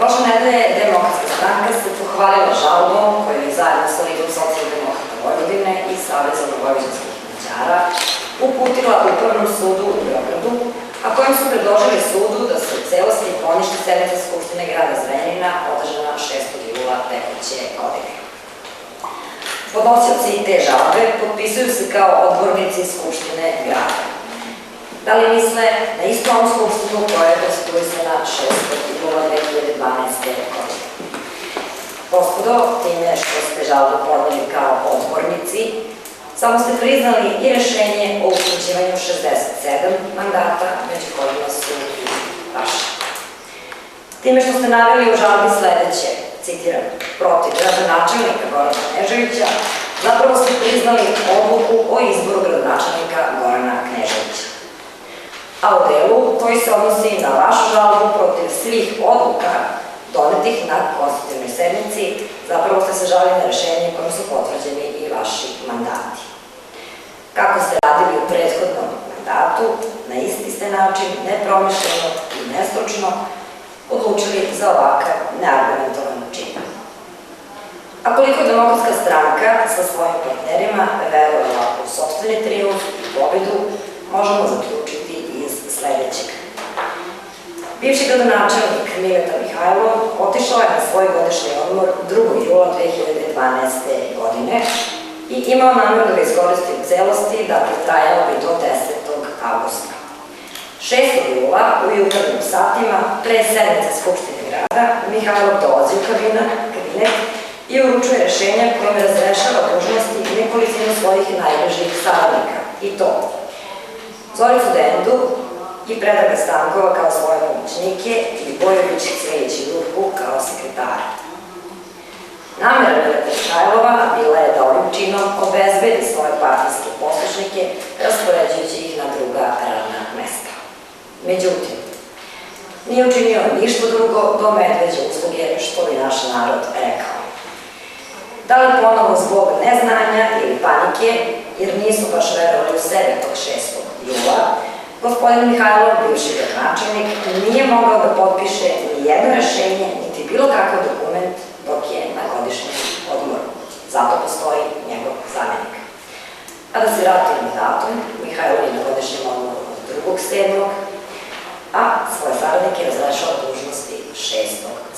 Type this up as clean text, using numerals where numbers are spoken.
Prošle nedelje Demokratska stranka se pohvalila žalbom koju je zajedno sa Ligom socijaldemokrata Vojvodine i Savezom vojvođanskih Mađara uputila Upravnom sudu u Beogradu, a kojim su predložili sudu da se u celosti poništi sednica Skupštine grada Zrenjanina održana 6. jula tekuće godine. Podnosioci te žalbe potpisuju se kao odbornici Skupštine grada. Da li misle na istu ovu skupštinu koja je konstituisana 6. jula 2012. godine? Gospodo, time što ste žalbu podneli kao odbornici, samo ste priznali i rešenje o upućivanju 67 mandata, među kojima su i vaši. Time što ste naveli u žalbi sledeće, citiram, protiv gradonačelnika Gorana Kneževića, zapravo ste priznali odluku o izboru gradonačelnika Gorana Kneževića. A u delu koji se odnosi na vašu žalbu protiv svih odluka donetih na konstitutivnoj sednici, zapravo ste se žalili na rešenje kojim su potvrđeni i vaši mandati. Kako ste radili u prethodnom mandatu, na isti ste način, nepromišljeno i nestručno, odlučili za ovakav neargumentovan čin. A koliko Demokratska stranka sa svojim partnerima verovala u sopstveni trijumf i pobedu, možemo zaključiti iz sledećeg. Bivši gradonačelnik Mileta Mihajlov otišao je na svoj godišnji odmor 2. jula 2012. godine i imao nameru da ga iskoristi u celosti, dakle trajalo bi do 10. avgusta. 6. jula u jutarnjim satima, pre sednice Skupštine grada, Mihajlov dolazi u kabinet i uručuje rešenja kojim razrešava dužnosti nekolicinu svojih najbližih saradnika, i to Zoricu Dendu i Predraga Stankova kao svoje pomoćnike i Bojović Cvelić i Jurku kao sekretara. Namera Mileta Mihajlova bila je da ovim činom obezbedi svoje partijske poslušnike, raspoređujući ih na druga radna mesta. Međutim, nije učinio ništa drugo do medveđe usluge, što bi naš narod rekao. Da li ponovo zbog neznanja ili panike, jer nisu baš verovali u sebe tog 6. jula, gospodin Mihajlov, bivši gradonačelnik, nije mogao da potpiše ni jedno rešenje, niti bilo kakav dokument dok je na godišnjem odmoru. Zato postoji njegov zamenik. A da se vratim na datum, Mihajlov je na godišnjem odmoru od 2. 7. a svoje saradnike razrešao dužnosti 6.